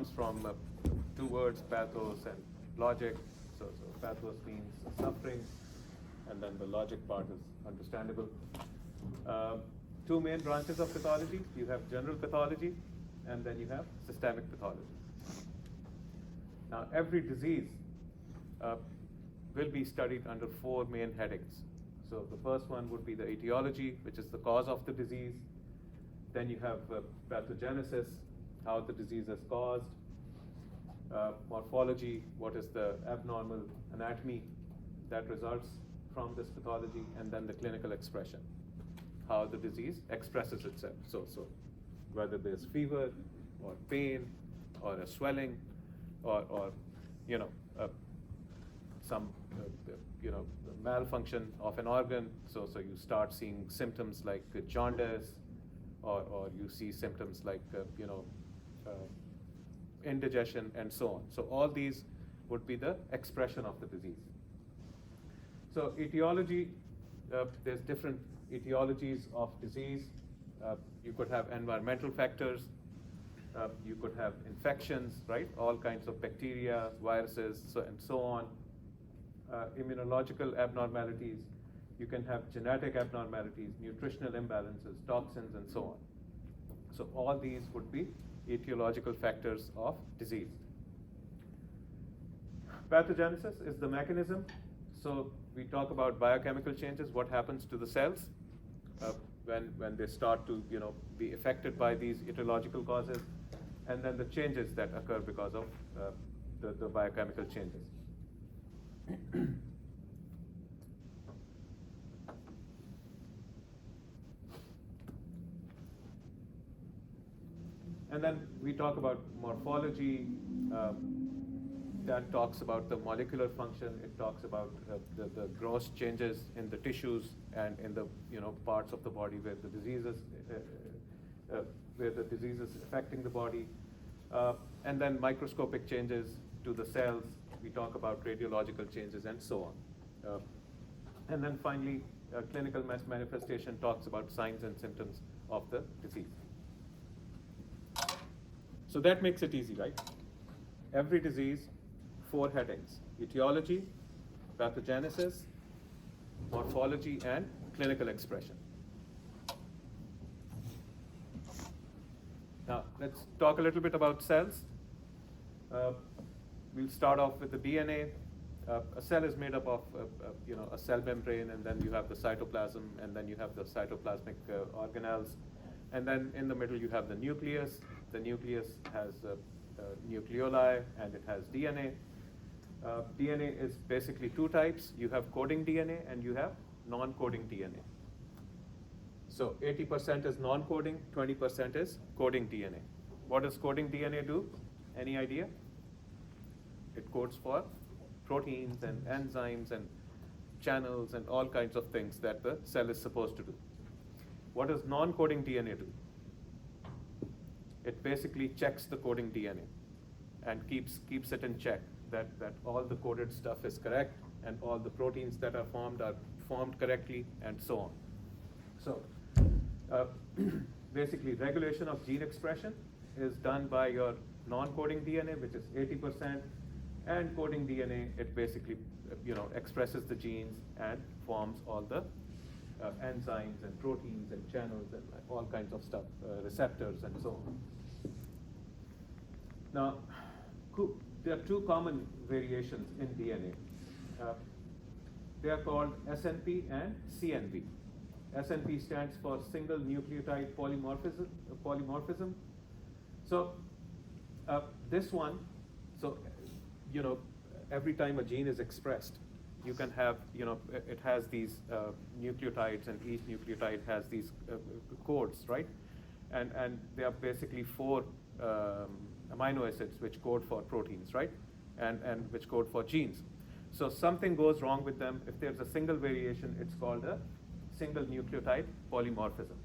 comes from two words, pathos and logic. So pathos means suffering, and then the logic part is understandable. Two main branches of pathology. You have general pathology, and then you have systemic pathology. Now, every disease will be studied under four main headings. So the first one would be the etiology, which is the cause of the disease. Then you have pathogenesis, how the disease is caused. Morphology, what is the abnormal anatomy that results from this pathology, and then the clinical expression, how the disease expresses itself. So whether there's fever or pain or a swelling or some malfunction of an organ. So you start seeing symptoms like jaundice, or you see symptoms like indigestion and so on. So all these would be the expression of the disease. So etiology, there's different etiologies of disease. You could have environmental factors. You could have infections, right? All kinds of bacteria, viruses, and so on. Immunological abnormalities. You can have genetic abnormalities, nutritional imbalances, toxins, and so on. So all these would be etiological factors of disease. Pathogenesis is the mechanism. So we talk about biochemical changes, what happens to the cells when they start to be affected by these etiological causes, and then the changes that occur because of the biochemical changes. And then we talk about morphology. That talks about the molecular function. It talks about the gross changes in the tissues and in the parts of the body where the disease is affecting the body. And then microscopic changes to the cells. We talk about radiological changes and so on. And then finally, clinical manifestation talks about signs and symptoms of the disease. So that makes it easy, right? Every disease, four headings: etiology, pathogenesis, morphology, and clinical expression. Now, let's talk a little bit about cells. We'll start off with the DNA. A cell is made up of a cell membrane, and then you have the cytoplasm, and then you have the cytoplasmic organelles, and then in the middle you have the nucleus. The nucleus has nucleoli, and it has DNA. DNA is basically two types. You have coding DNA and you have non-coding DNA. So 80% is non-coding, 20% is coding DNA. What does coding DNA do? Any idea? It codes for proteins and enzymes and channels and all kinds of things that the cell is supposed to do. What does non-coding DNA do? It basically checks the coding DNA and keeps it in check, that all the coded stuff is correct and all the proteins that are formed correctly, and so on. So basically, regulation of gene expression is done by your non-coding DNA, which is 80%, and coding DNA, it basically expresses the genes and forms all the enzymes and proteins and channels and all kinds of stuff, receptors and so on. Now, there are two common variations in DNA. They are called SNP and CNP. SNP stands for single nucleotide polymorphism. So this one, every time a gene is expressed, you can have, it has these nucleotides, and each nucleotide has these codes, right? And they are basically four amino acids which code for proteins, right? And which code for genes. So something goes wrong with them. If there's a single variation, it's called a single nucleotide polymorphism.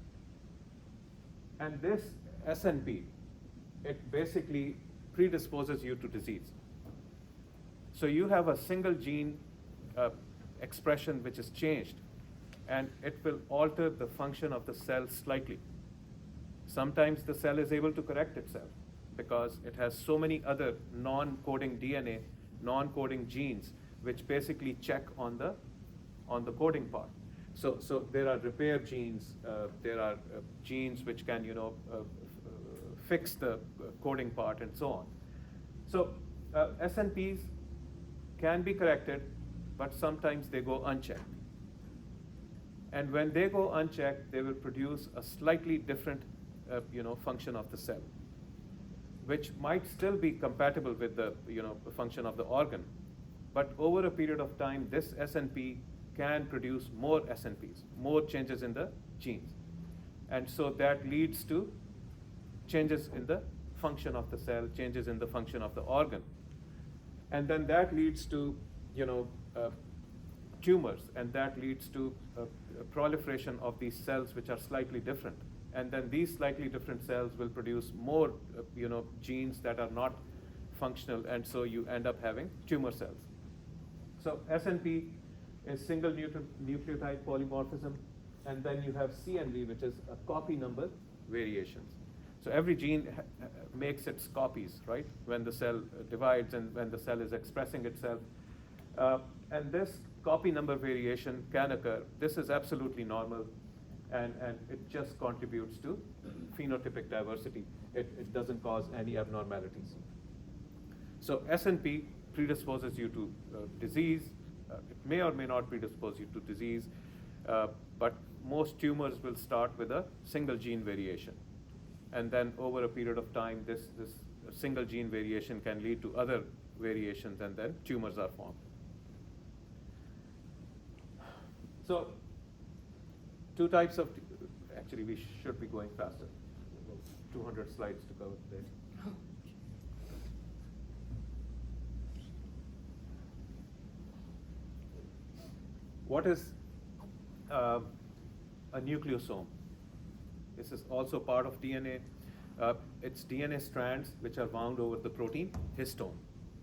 And this SNP, it basically predisposes you to disease. So you have a single gene expression which is changed, and it will alter the function of the cell slightly. Sometimes the cell is able to correct itself because it has so many other non-coding DNA, non-coding genes, which basically check on the coding part. So there are repair genes, there are genes which can fix the coding part and so on. So SNPs can be corrected, but sometimes they go unchecked. And when they go unchecked, they will produce a slightly different function of the cell, which might still be compatible with the function of the organ. But over a period of time, this SNP can produce more SNPs, more changes in the genes. And so that leads to changes in the function of the cell, changes in the function of the organ. And then that leads to tumors, and that leads to a proliferation of these cells which are slightly different. And then these slightly different cells will produce more genes that are not functional, and so you end up having tumor cells. So SNP is single nucleotide polymorphism, and then you have CNV, which is a copy number variations. So every gene makes its copies, right, when the cell divides and when the cell is expressing itself. And this copy number variation can occur. This is absolutely normal, and it just contributes to phenotypic diversity. It doesn't cause any abnormalities. So SNP predisposes you to disease. It may or may not predispose you to disease, but most tumors will start with a single gene variation. And then over a period of time, this single gene variation can lead to other variations, and then tumors are formed. So two types of, actually we should be going faster. 200 slides to cover today. What is a nucleosome? This is also part of DNA. It's DNA strands which are wound over the protein histone,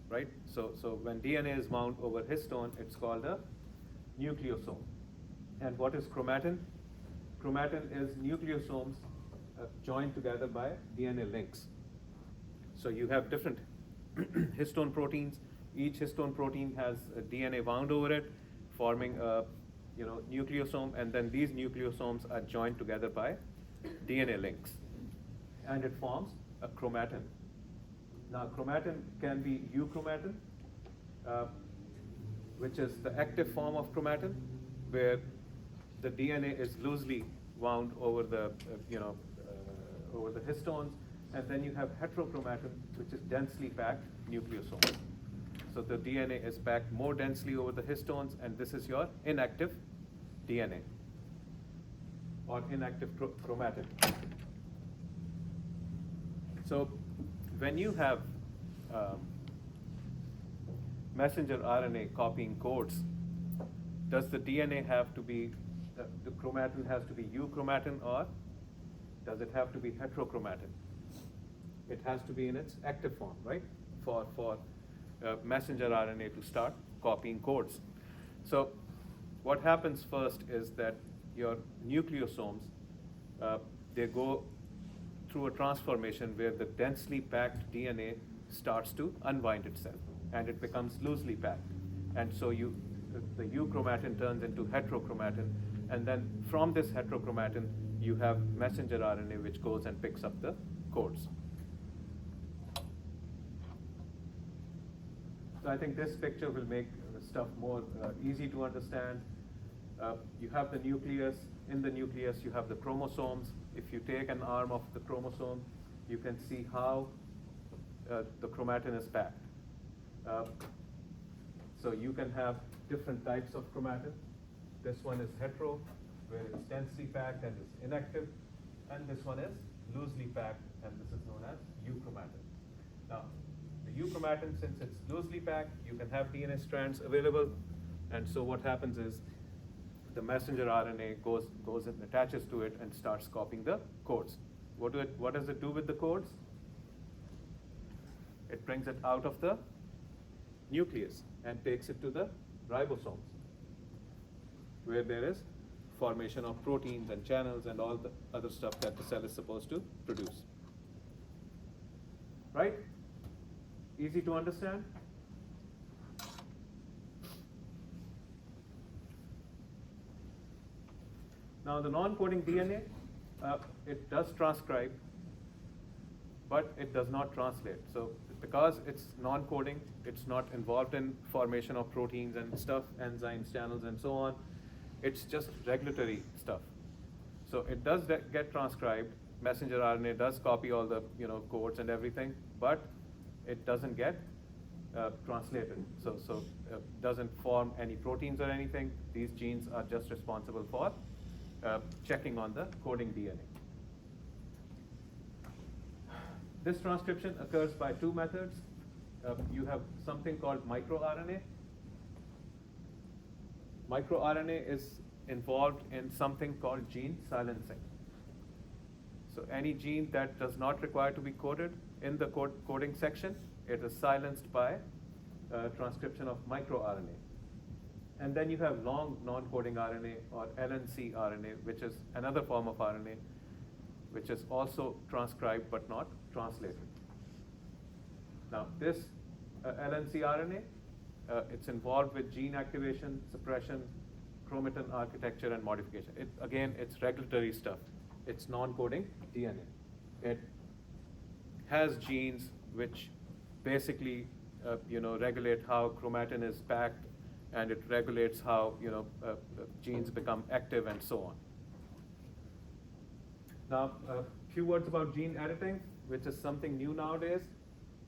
right? So when DNA is wound over histone, it's called a nucleosome. And what is chromatin? Chromatin is nucleosomes joined together by DNA links. So you have different histone proteins. Each histone protein has a DNA wound over it, forming a nucleosome, and then these nucleosomes are joined together by DNA links, and it forms a chromatin. Now chromatin can be euchromatin, which is the active form of chromatin, where the DNA is loosely wound over the over the histones, and then you have heterochromatin, which is densely packed nucleosome. So the DNA is packed more densely over the histones, and this is your inactive DNA or inactive chromatin. So when you have messenger RNA copying codes, does the DNA have to be, the chromatin has to be euchromatin, or does it have to be heterochromatin? It has to be in its active form, right? For messenger RNA to start copying codes. So what happens first is that your nucleosomes, they go through a transformation where the densely packed DNA starts to unwind itself, and it becomes loosely packed. And so the euchromatin turns into heterochromatin, and then from this heterochromatin, you have messenger RNA which goes and picks up the codes. So I think this picture will make the stuff more easy to understand. You have the nucleus. In the nucleus, you have the chromosomes. If you take an arm of the chromosome, you can see how the chromatin is packed. So you can have different types of chromatin. This one is hetero, where it's densely packed and is inactive. And this one is loosely packed, and this is known as euchromatin. Now, the euchromatin, since it's loosely packed, you can have DNA strands available. And so what happens is the messenger RNA goes and attaches to it and starts copying the codes. What does it do with the codes? It brings it out of the nucleus and takes it to the ribosomes, where there is formation of proteins and channels and all the other stuff that the cell is supposed to produce. right? Easy to understand? Now the non-coding DNA, it does transcribe, but it does not translate. So because it's non-coding, it's not involved in formation of proteins and stuff, enzymes, channels, and so on. It's just regulatory stuff. So it does get transcribed. Messenger RNA does copy all the codes and everything, but it doesn't get translated. So doesn't form any proteins or anything. These genes are just responsible for checking on the coding DNA. This transcription occurs by two methods. You have something called microRNA. MicroRNA is involved in something called gene silencing. So any gene that does not require to be coded in the coding section, it is silenced by transcription of microRNA. And then you have long non-coding RNA or LNC RNA, which is another form of RNA, which is also transcribed but not translated. Now this LNC RNA, it's involved with gene activation, suppression, chromatin architecture, and modification. Again, it's regulatory stuff. It's non-coding DNA. It has genes which basically regulate how chromatin is packed, and it regulates how genes become active and so on. Now, a few words about gene editing, which is something new nowadays,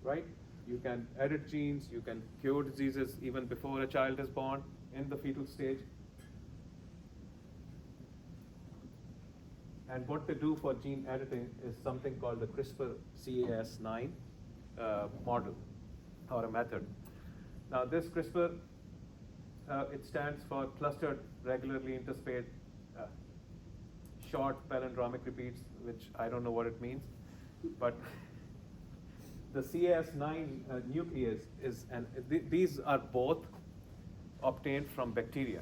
right? You can edit genes, you can cure diseases even before a child is born in the fetal stage. And what they do for gene editing is something called the CRISPR-Cas9 model or a method. Now this CRISPR, it stands for clustered regularly interspaced short palindromic repeats, which I don't know what it means, but the Cas9 nuclease is, these are both obtained from bacteria.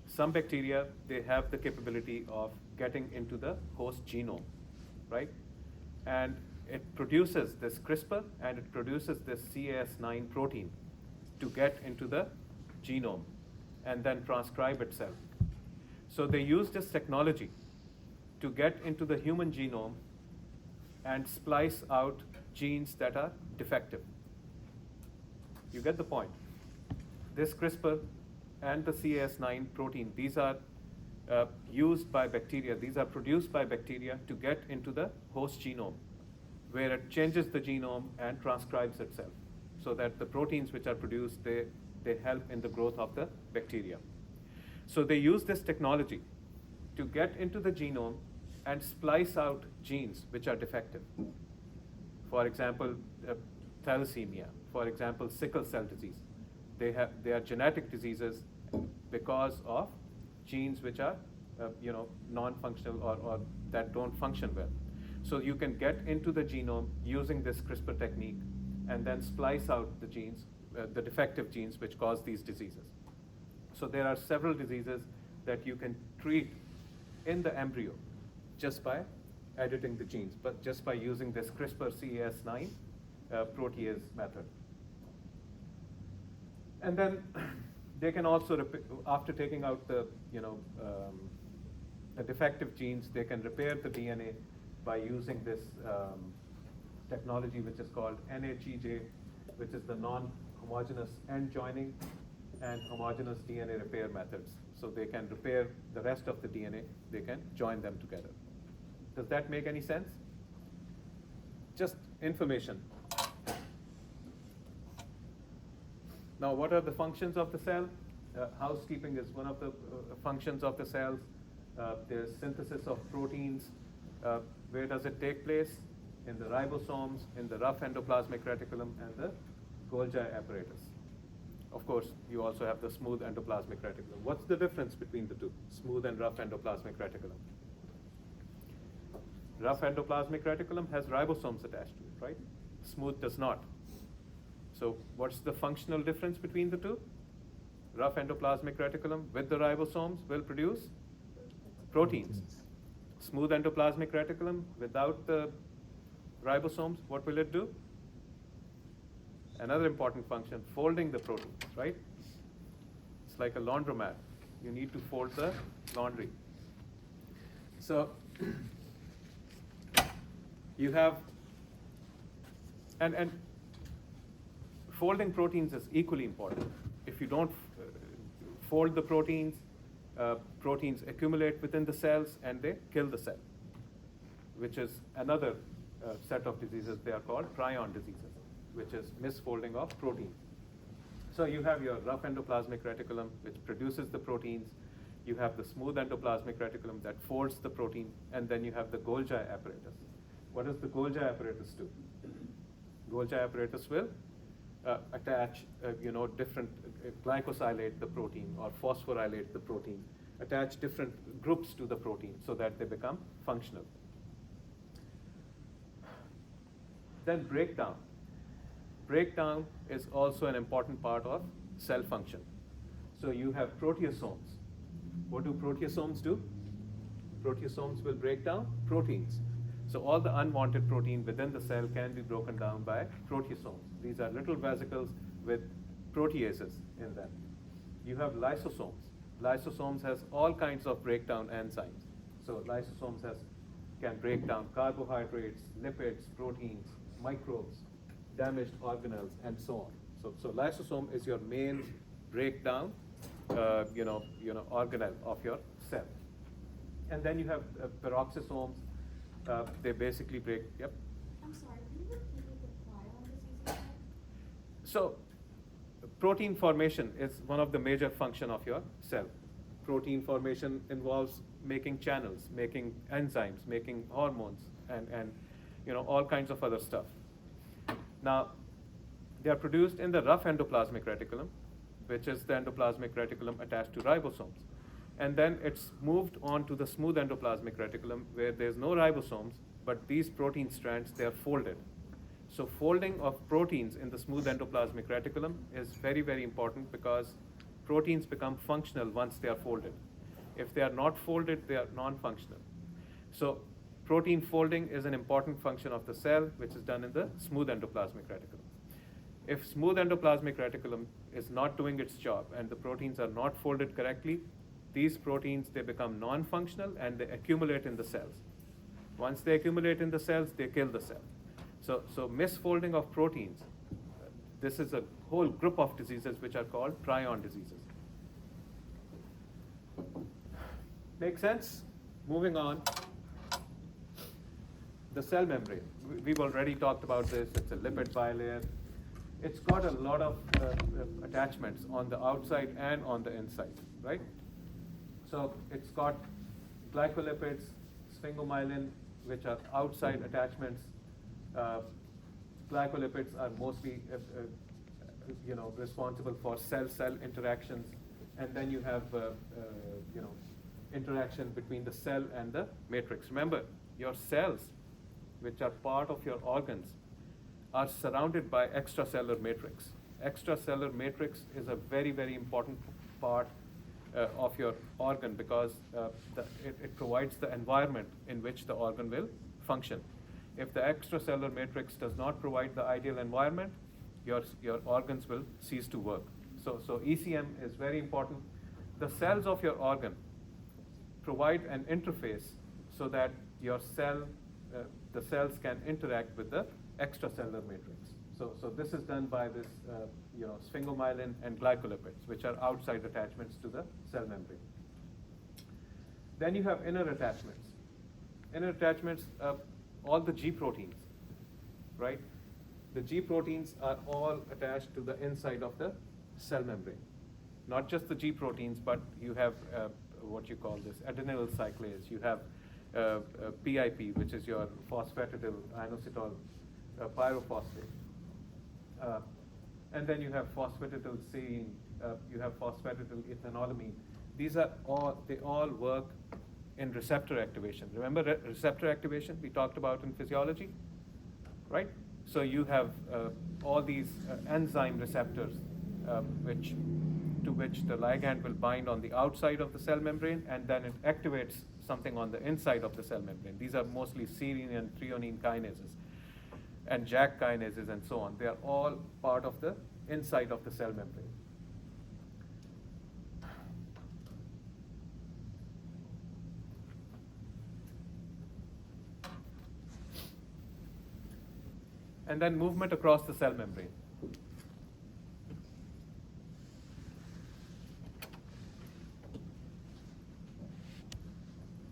Some bacteria, they have the capability of getting into the host genome, right? And it produces this CRISPR and it produces this Cas9 protein to get into the genome and then transcribe itself. So they use this technology to get into the human genome and splice out genes that are defective. You get the point. This CRISPR and the Cas9 protein, these are used by bacteria. These are produced by bacteria to get into the host genome, where it changes the genome and transcribes itself, so that the proteins which are produced, they help in the growth of the bacteria. So they use this technology to get into the genome and splice out genes which are defective. For example, thalassemia, for example, sickle cell disease. They are genetic diseases because of genes which are non-functional or that don't function well. So you can get into the genome using this CRISPR technique and then splice out the genes, the defective genes which cause these diseases. So there are several diseases that you can treat in the embryo just by editing the genes, but just by using this CRISPR-Cas9 protease method. And then they can also, after taking out the defective genes, they can repair the DNA by using this technology which is called NHEJ, which is the non-homogeneous end joining and homogeneous DNA repair methods. So they can repair the rest of the DNA, they can join them together. Does that make any sense? Just information. Now, what are the functions of the cell? Housekeeping is one of the functions of the cells. There's synthesis of proteins. Where does it take place? In the ribosomes, in the rough endoplasmic reticulum, and the Golgi apparatus. Of course, you also have the smooth endoplasmic reticulum. What's the difference between the two, smooth and rough endoplasmic reticulum? Rough endoplasmic reticulum has ribosomes attached to it, right? Smooth does not. So what's the functional difference between the two? Rough endoplasmic reticulum with the ribosomes will produce proteins. Smooth endoplasmic reticulum without the ribosomes, what will it do? Another important function, folding the protein, right? It's like a laundromat. You need to fold the laundry. So you have, and folding proteins is equally important. If you don't fold the proteins, proteins accumulate within the cells and they kill the cell, which is another set of diseases. They are called prion diseases, which is misfolding of proteins. So you have your rough endoplasmic reticulum, which produces the proteins. You have the smooth endoplasmic reticulum that folds the protein, and then you have the Golgi apparatus. What does the Golgi apparatus do? Golgi apparatus will attach, different glycosylate the protein or phosphorylate the protein, attach different groups to the protein so that they become functional. Then breakdown. Breakdown is also an important part of cell function. So you have proteasomes. What do proteasomes do? Proteasomes will break down proteins. So all the unwanted protein within the cell can be broken down by proteasomes. These are little vesicles with proteases in them. You have lysosomes. Lysosomes has all kinds of breakdown enzymes. So lysosomes can break down carbohydrates, lipids, proteins, microbes, damaged organelles, and so on. So lysosome is your main breakdown, organelle of your cell. And then you have peroxisomes. They basically break. Yep. I'm sorry. Can you repeat what the prion disease is? So, protein formation is one of the major function of your cell. Protein formation involves making channels, making enzymes, making hormones, and all kinds of other stuff. Now, they are produced in the rough endoplasmic reticulum, which is the endoplasmic reticulum attached to ribosomes. And then it's moved on to the smooth endoplasmic reticulum where there's no ribosomes, but these protein strands, they are folded. So folding of proteins in the smooth endoplasmic reticulum is very, very important because proteins become functional once they are folded. If they are not folded, they are non-functional. So protein folding is an important function of the cell, which is done in the smooth endoplasmic reticulum. If smooth endoplasmic reticulum is not doing its job and the proteins are not folded correctly, these proteins, they become non-functional and they accumulate in the cells. Once they accumulate in the cells, they kill the cell. So misfolding of proteins, this is a whole group of diseases which are called prion diseases. Make sense? Moving on. The cell membrane. We've already talked about this. It's a lipid bilayer. It's got a lot of attachments on the outside and on the inside, right? So it's got glycolipids, sphingomyelin, which are outside attachments. Glycolipids are mostly, responsible for cell-cell interactions, and then you have, interaction between the cell and the matrix. Remember, your cells, which are part of your organs, are surrounded by extracellular matrix. Extracellular matrix is a very, very important part of your organ because it provides the environment in which the organ will function. If the extracellular matrix does not provide the ideal environment, your organs will cease to work. So ECM is very important. The cells of your organ provide an interface so that your the cells can interact with the extracellular matrix. So this is done by this, sphingomyelin and glycolipids, which are outside attachments to the cell membrane. Then you have inner attachments. Inner attachments, all the G proteins, right? The G proteins are all attached to the inside of the cell membrane. Not just the G proteins, but you have what you call this adenylyl cyclase. You have PIP, which is your phosphatidyl inositol pyrophosphate. And then you have phosphatidylserine, you have phosphatidylethanolamin. These are they all work in receptor activation. Remember receptor activation we talked about in physiology, right? So you have all these enzyme receptors to which the ligand will bind on the outside of the cell membrane, and then it activates something on the inside of the cell membrane. These are mostly serine and threonine kinases. and JAK kinases and so on. They are all part of the inside of the cell membrane. And then movement across the cell membrane.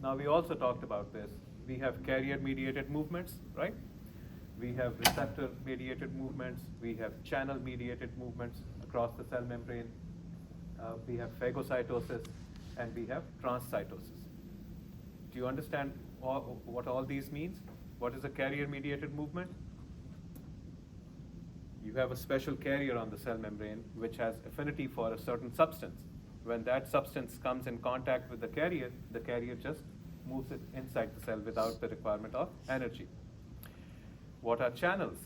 Now we also talked about this. We have carrier-mediated movements, right? We have receptor-mediated movements. We have channel-mediated movements across the cell membrane. We have phagocytosis, and we have transcytosis. Do you understand what all these means? What is a carrier-mediated movement? You have a special carrier on the cell membrane which has affinity for a certain substance. When that substance comes in contact with the carrier just moves it inside the cell without the requirement of energy. What are channels?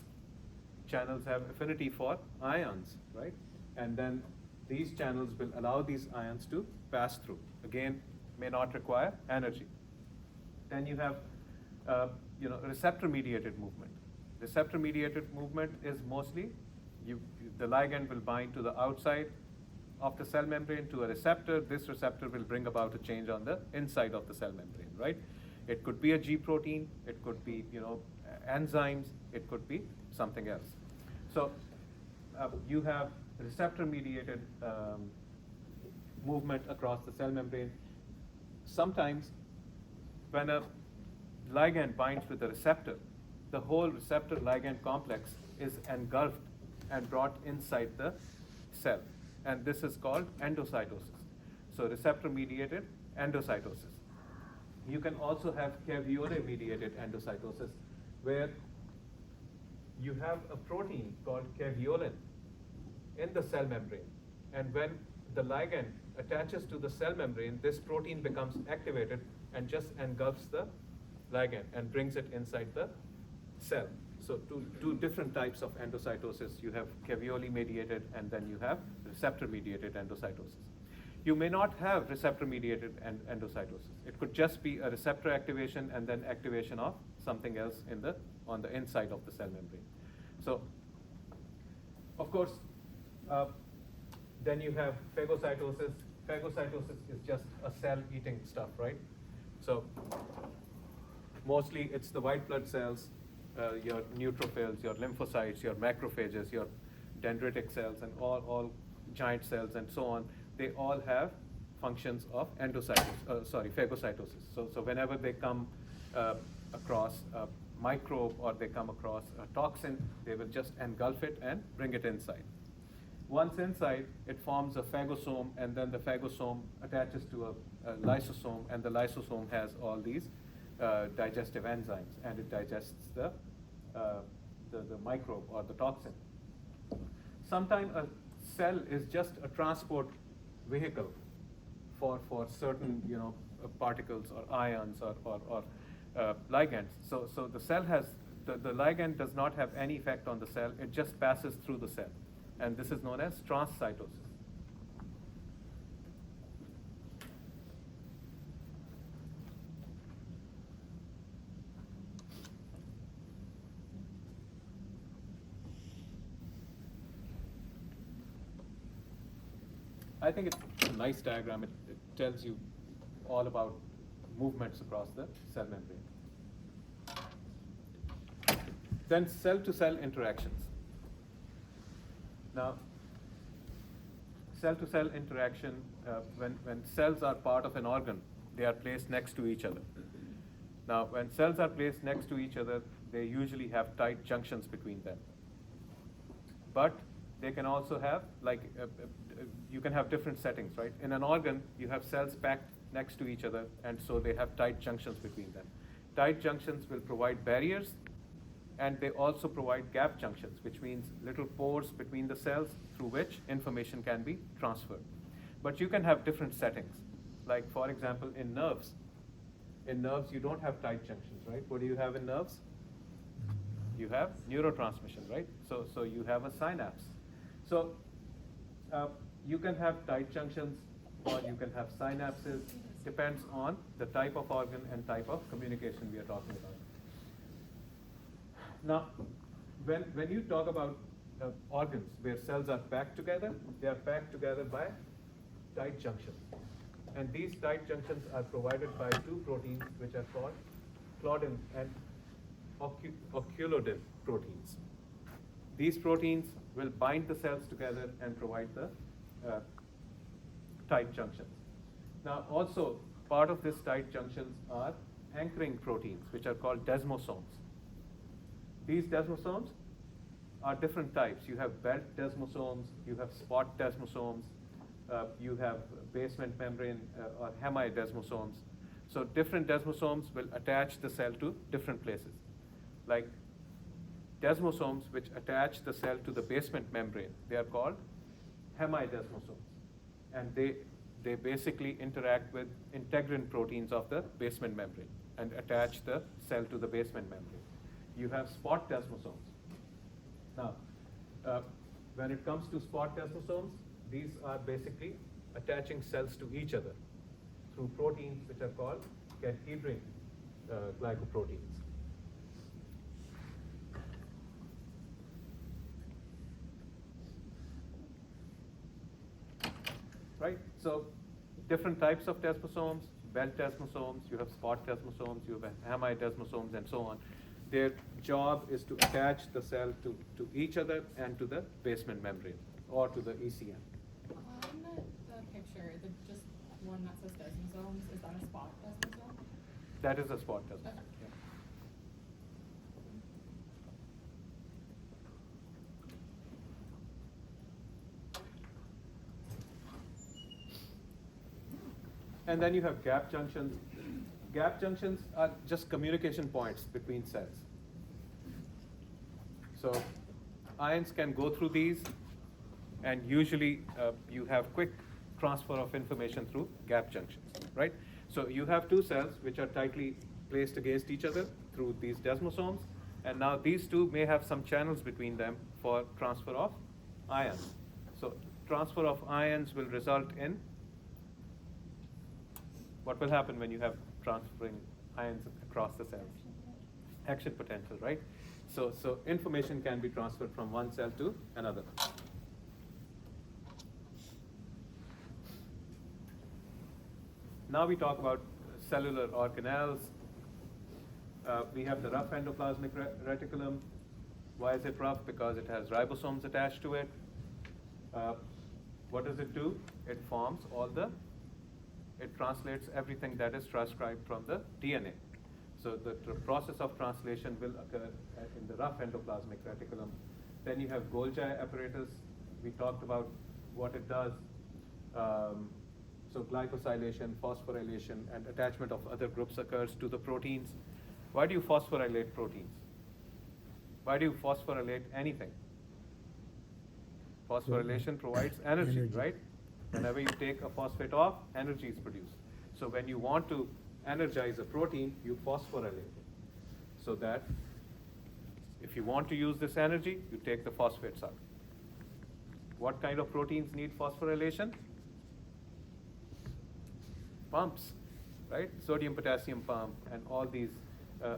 Channels have affinity for ions, right? And then these channels will allow these ions to pass through. Again, may not require energy. Then you have receptor-mediated movement. Receptor-mediated movement is mostly the ligand will bind to the outside of the cell membrane to a receptor. This receptor will bring about a change on the inside of the cell membrane, right? It could be a G protein, it could be enzymes, it could be something else. So you have receptor-mediated movement across the cell membrane. Sometimes when a ligand binds with a receptor, the whole receptor-ligand complex is engulfed and brought inside the cell. And this is called endocytosis. So receptor-mediated endocytosis. You can also have caveolin-mediated endocytosis, where you have a protein called caveolin in the cell membrane. And when the ligand attaches to the cell membrane, this protein becomes activated and just engulfs the ligand and brings it inside the cell. So two different types of endocytosis. You have caveoli-mediated and then you have receptor-mediated endocytosis. You may not have receptor-mediated endocytosis. It could just be a receptor activation and then activation of something else on the inside of the cell membrane. So, of course, then you have phagocytosis. Phagocytosis is just a cell eating stuff, right? So, mostly it's the white blood cells, your neutrophils, your lymphocytes, your macrophages, your dendritic cells, and all giant cells and so on. They all have functions of phagocytosis. So whenever they come across a microbe or they come across a toxin, they will just engulf it and bring it inside. Once inside, it forms a phagosome, and then the phagosome attaches to a lysosome, and the lysosome has all these digestive enzymes, and it digests the microbe or the toxin. Sometimes a cell is just a transport vehicle for certain particles or ions or ligands. So the cell has the ligand does not have any effect on the cell. It just passes through the cell, and this is known as transcytosis. I think it's a nice diagram. It tells you all about movements across the cell membrane. Then cell-to-cell interactions. Now, cell-to-cell interaction, when cells are part of an organ, they are placed next to each other. Now, when cells are placed next to each other, they usually have tight junctions between them. But they can also have, you can have different settings, right? In an organ, you have cells packed next to each other, and so they have tight junctions between them. Tight junctions will provide barriers, and they also provide gap junctions, which means little pores between the cells through which information can be transferred. But you can have different settings. Like, for example, in nerves. In nerves, you don't have tight junctions, right? What do you have in nerves? You have neurotransmission, right? So you have a synapse. So you can have tight junctions or you can have synapses. Depends on the type of organ and type of communication we are talking about. Now, when you talk about organs where cells are packed together, they are packed together by tight junctions. And these tight junctions are provided by two proteins which are called claudin and oculodin proteins. These proteins will bind the cells together and provide the tight junctions. Now also, part of this tight junctions are anchoring proteins which are called desmosomes. These desmosomes are different types. You have belt desmosomes, you have spot desmosomes, you have basement membrane or hemidesmosomes. So different desmosomes will attach the cell to different places. Like desmosomes which attach the cell to the basement membrane, they are called hemidesmosomes. And they basically interact with integrin proteins of the basement membrane and attach the cell to the basement membrane. You have spot desmosomes. Now, when it comes to spot desmosomes, these are basically attaching cells to each other through proteins which are called cadherin glycoproteins. Right? So, different types of desmosomes, belt desmosomes, you have spot desmosomes, you have hemidesmosomes, and so on. Their job is to attach the cell to each other and to the basement membrane or to the ECM. On the picture, the just one that says desmosomes, is that a spot desmosome? That is a spot desmosome. Okay. Yeah. And then you have gap junctions. Gap junctions are just communication points between cells. So ions can go through these, and usually you have quick transfer of information through gap junctions, right? So you have two cells which are tightly placed against each other through these desmosomes, and now these two may have some channels between them for transfer of ions. So transfer of ions will result in what will happen when you have transferring ions across the cells? Action potential, right? So information can be transferred from one cell to another. Now we talk about cellular organelles. We have the rough endoplasmic reticulum. Why is it rough? Because it has ribosomes attached to it. What does it do? It translates everything that is transcribed from the DNA. So the process of translation will occur in the rough endoplasmic reticulum. Then you have Golgi apparatus. We talked about what it does. So glycosylation, phosphorylation, and attachment of other groups occurs to the proteins. Why do you phosphorylate proteins? Why do you phosphorylate anything? Phosphorylation provides energy, right? Whenever you take a phosphate off, energy is produced. So when you want to energize a protein, you phosphorylate it. So that if you want to use this energy, you take the phosphates out. What kind of proteins need phosphorylation? Pumps, right? Sodium, potassium pump, and all these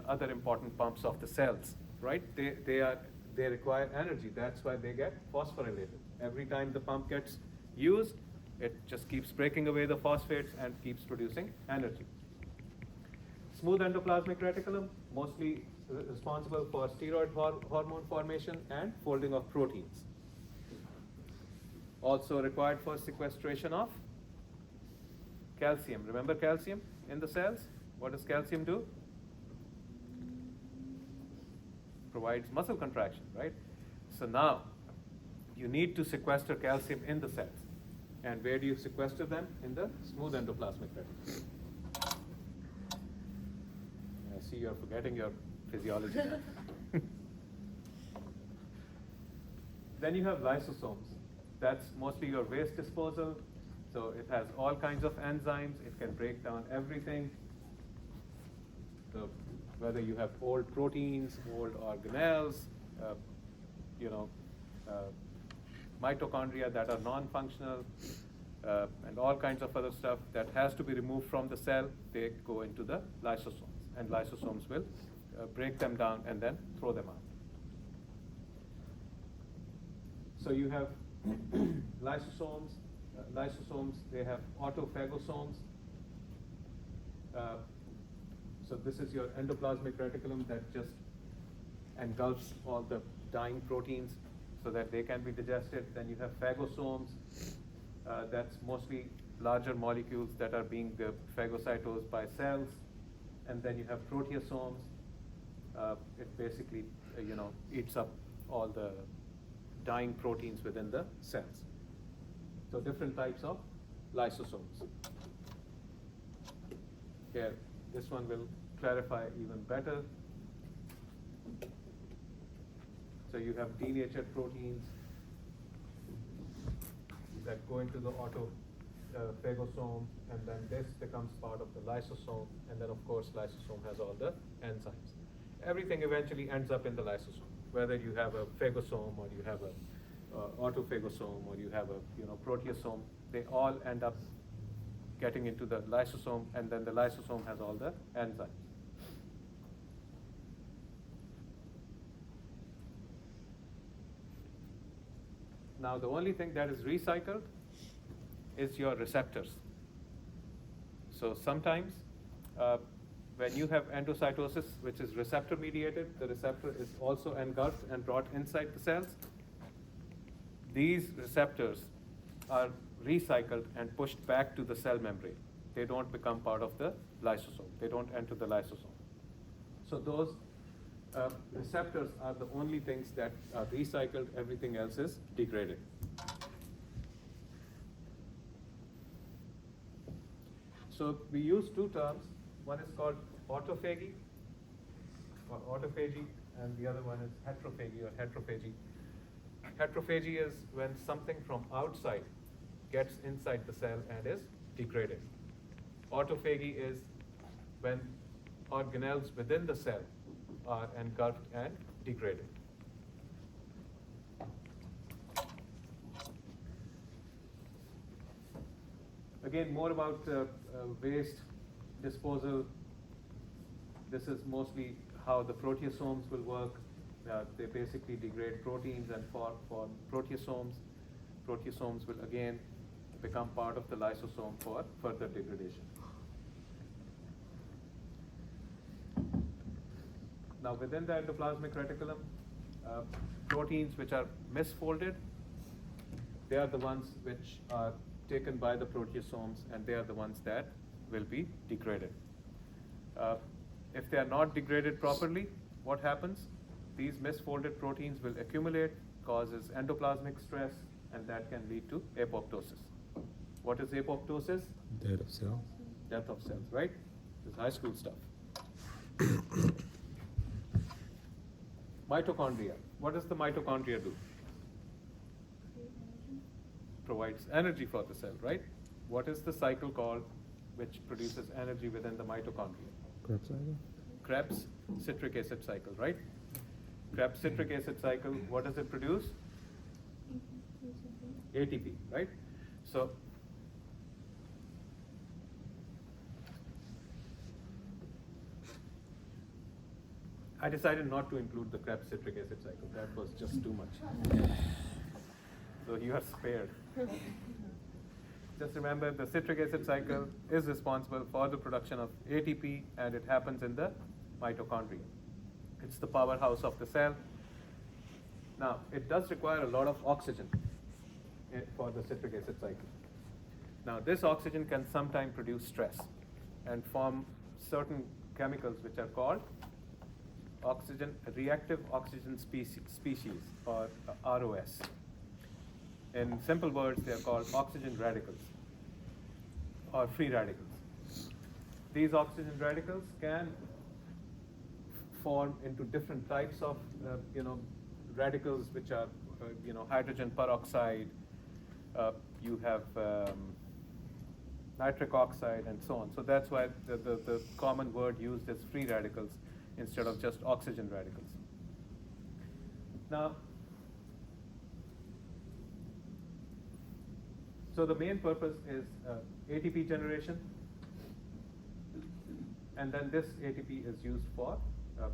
other important pumps of the cells, right? They require energy. That's why they get phosphorylated. Every time the pump gets used, it just keeps breaking away the phosphates and keeps producing energy. Smooth endoplasmic reticulum, mostly responsible for steroid hormone formation and folding of proteins. Also required for sequestration of calcium. Remember calcium in the cells? What does calcium do? Provides muscle contraction, right? So now, you need to sequester calcium in the cells. And where do you sequester them? In the smooth endoplasmic reticulum. I see you're forgetting your physiology. Then you have lysosomes. That's mostly your waste disposal. So it has all kinds of enzymes. It can break down everything. So whether you have old proteins, old organelles, mitochondria that are non-functional, and all kinds of other stuff that has to be removed from the cell, they go into the lysosomes. And lysosomes will break them down and then throw them out. So you have lysosomes. Lysosomes, they have autophagosomes. So this is your endoplasmic reticulum that just engulfs all the dying proteins so that they can be digested. Then you have phagosomes. That's mostly larger molecules that are being phagocytosed by cells. And then you have proteasomes. It basically, eats up all the dying proteins within the cells. So different types of lysosomes. Here, this one will clarify even better. So you have denatured proteins that go into the autophagosome, and then this becomes part of the lysosome, and then of course lysosome has all the enzymes. Everything eventually ends up in the lysosome, whether you have a phagosome or you have a autophagosome or you have a proteasome, they all end up getting into the lysosome, and then the lysosome has all the enzymes. Now the only thing that is recycled is your receptors. So sometimes when you have endocytosis, which is receptor mediated, the receptor is also engulfed and brought inside the cells. These receptors are recycled and pushed back to the cell membrane. They don't become part of the lysosome. They don't enter the lysosome. So those receptors are the only things that are recycled. Everything else is degraded. So we use two terms. One is called autophagy or autophagy, and the other one is heterophagy or heterophagy. Heterophagy is when something from outside gets inside the cell and is degraded. Autophagy is when organelles within the cell are engulfed and degraded. Again, more about waste disposal. This is mostly how the proteasomes will work. They basically degrade proteins and form proteasomes. Proteasomes will again become part of the lysosome for further degradation. Now within the endoplasmic reticulum, proteins which are misfolded, they are the ones which are taken by the proteasomes, and they are the ones that will be degraded. If they are not degraded properly, what happens? These misfolded proteins will accumulate, causes endoplasmic stress, and that can lead to apoptosis. What is apoptosis? Death of cells. Death of cells, right? This is high school stuff. Mitochondria. What does the mitochondria do? Provides energy for the cell, right? What is the cycle called which produces energy within the mitochondria? Krebs cycle. Krebs citric acid cycle, right? Krebs citric acid cycle, what does it produce? ATP, right? So, I decided not to include the Krebs citric acid cycle. That was just too much. So you are spared. Just remember, the citric acid cycle is responsible for the production of ATP, and it happens in the mitochondria. It's the powerhouse of the cell. Now, it does require a lot of oxygen for the citric acid cycle. Now, this oxygen can sometimes produce stress and form certain chemicals which are called reactive oxygen species, or ROS. In simple words, they are called oxygen radicals or free radicals. These oxygen radicals can form into different types of radicals, which are hydrogen peroxide, you have nitric oxide, and so on. So that's why the common word used is free radicals instead of just oxygen radicals. Now, so the main purpose is ATP generation, and then this ATP is used for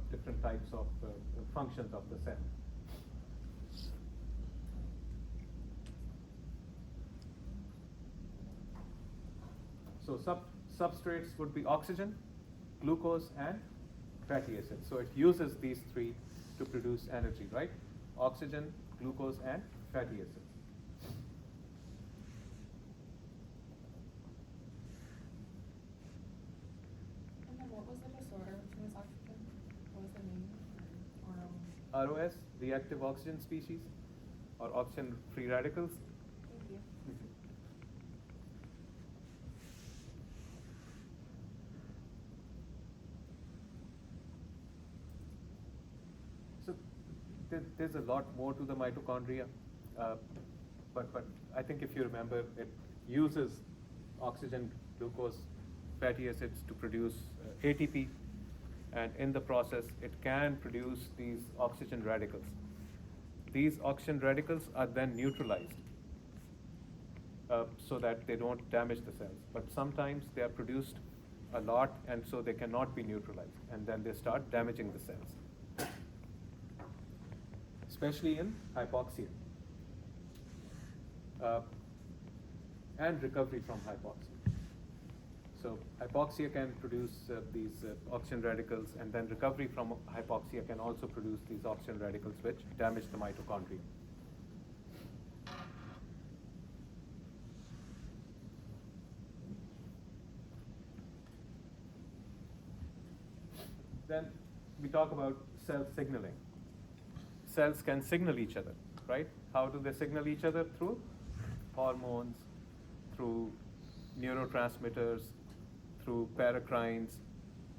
different types of functions of the cell. So substrates would be oxygen, glucose, and fatty acids. So it uses these three to produce energy, right? Oxygen, glucose, and fatty acids. And then what was the disorder which was oxygen? What was the name? Or, ROS, reactive oxygen species, or oxygen free radicals. thank you. So there's a lot more to the mitochondria, but I think if you remember, it uses oxygen, glucose, fatty acids to produce ATP, and in the process, it can produce these oxygen radicals. These oxygen radicals are then neutralized so that they don't damage the cells. But sometimes they are produced a lot, and so they cannot be neutralized, and then they start damaging the cells, especially in hypoxia and recovery from hypoxia. So hypoxia can produce these oxygen radicals, and then recovery from hypoxia can also produce these oxygen radicals which damage the mitochondria. Then we talk about cell signaling. Cells can signal each other, right? How do they signal each other? Through hormones, through neurotransmitters, through paracrines,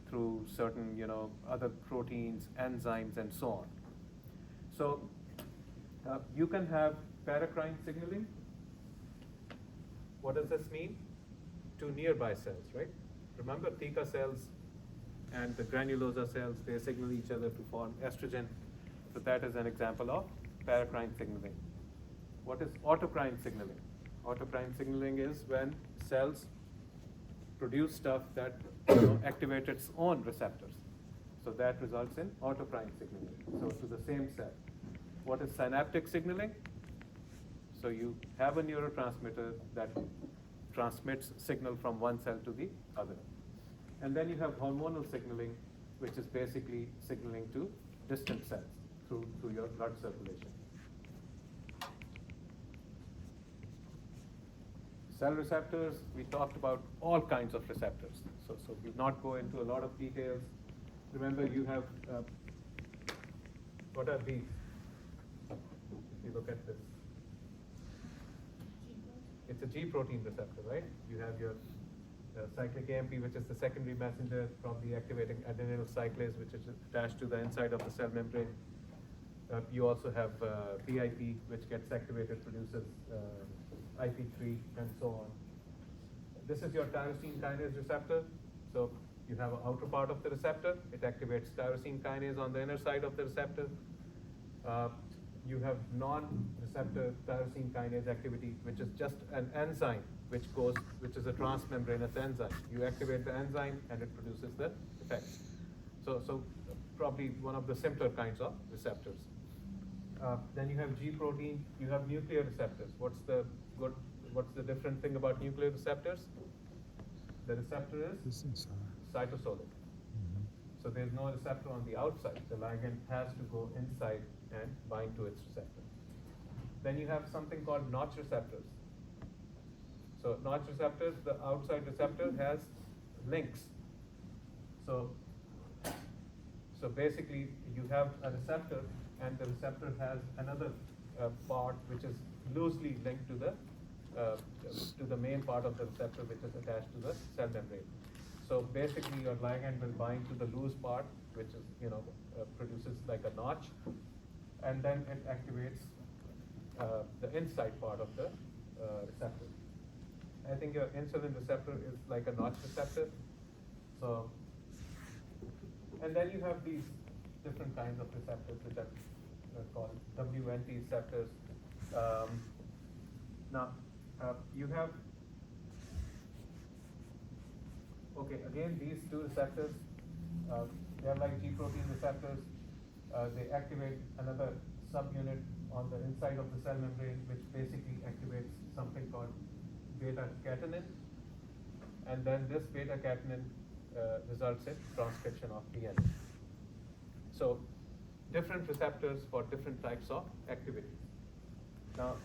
through certain, other proteins, enzymes, and so on. So you can have paracrine signaling. What does this mean? To nearby cells, right? Remember, theca cells and the granulosa cells, they signal each other to form estrogen. So that is an example of paracrine signaling. What is autocrine signaling? Autocrine signaling is when cells produce stuff that activate its own receptors. So that results in autocrine signaling. So to the same cell. What is synaptic signaling? So you have a neurotransmitter that transmits signal from one cell to the other. And then you have hormonal signaling, which is basically signaling to distant cells through your blood circulation. Cell receptors, we talked about all kinds of receptors. So we'll not go into a lot of details. Remember, you have, what are these? If you look at this. It's a G protein receptor, right? You have your cyclic AMP, which is the secondary messenger from the activating adenylyl cyclase, which is attached to the inside of the cell membrane. You also have BIP, which gets activated, produces IP3, and so on. This is your tyrosine kinase receptor. So you have an outer part of the receptor. It activates tyrosine kinase on the inner side of the receptor. You have non-receptor tyrosine kinase activity, which is just an enzyme which is a transmembranous enzyme. You activate the enzyme and it produces the effect. So probably one of the simpler kinds of receptors. Then you have G protein. You have nuclear receptors. What's the different thing about nuclear receptors? The receptor is cytosolic. So there's no receptor on the outside. The ligand has to go inside and bind to its receptor. Then you have something called Notch receptors. So Notch receptors, the outside receptor has links. So basically you have a receptor, and the receptor has another part which is loosely linked to the main part of the receptor, which is attached to the cell membrane. So basically your ligand will bind to the loose part, which is, produces like a notch, and then it activates the inside part of the receptor. I think your insulin receptor is like a notch receptor. So, and then you have these different kinds of receptors which are called WNT receptors. Now, you have, okay, again, these two receptors, they are like G protein receptors. They activate another subunit on the inside of the cell membrane, which basically activates something called beta-catenin. and then this beta-catenin results in transcription of DNA. So, different receptors for different types of activities. Now,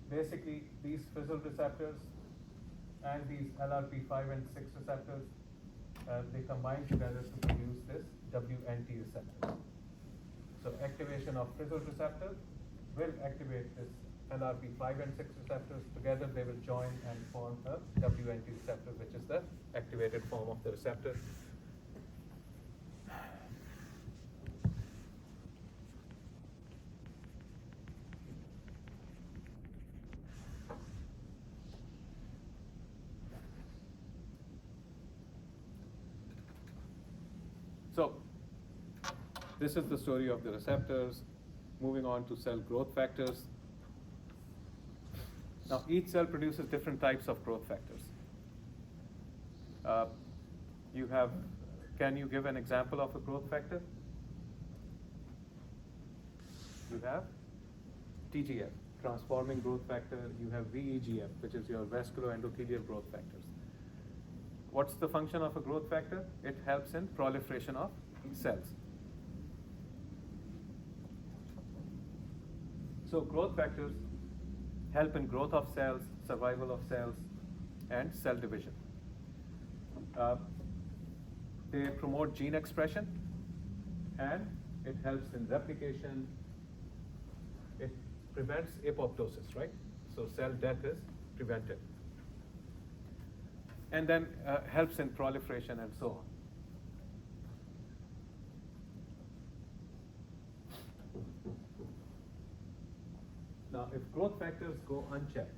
basically, these fizzle receptors and these LRP5 and 6 receptors, they combine together to produce this WNT receptor. So activation of fizzle receptor will activate this LRP5 and 6 receptors. Together they will join and form a WNT receptor, which is the activated form of the receptor. So, this is the story of the receptors. Moving on to cell growth factors. Now, each cell produces different types of growth factors. Can you give an example of a growth factor? You have TGF, transforming growth factor. You have VEGF, which is your vascular endothelial growth factors. What's the function of a growth factor? It helps in proliferation of cells. So growth factors help in growth of cells, survival of cells, and cell division. They promote gene expression, and it helps in replication. It prevents apoptosis, right? So cell death is prevented. And then helps in proliferation and so on. Now, if growth factors go unchecked,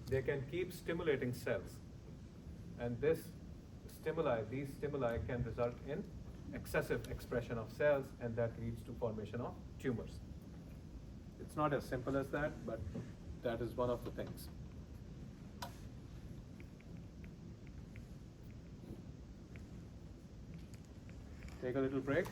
they can keep stimulating cells. And these stimuli can result in excessive expression of cells, and that leads to formation of tumors. It's not as simple as that, but that is one of the things. Take a little break.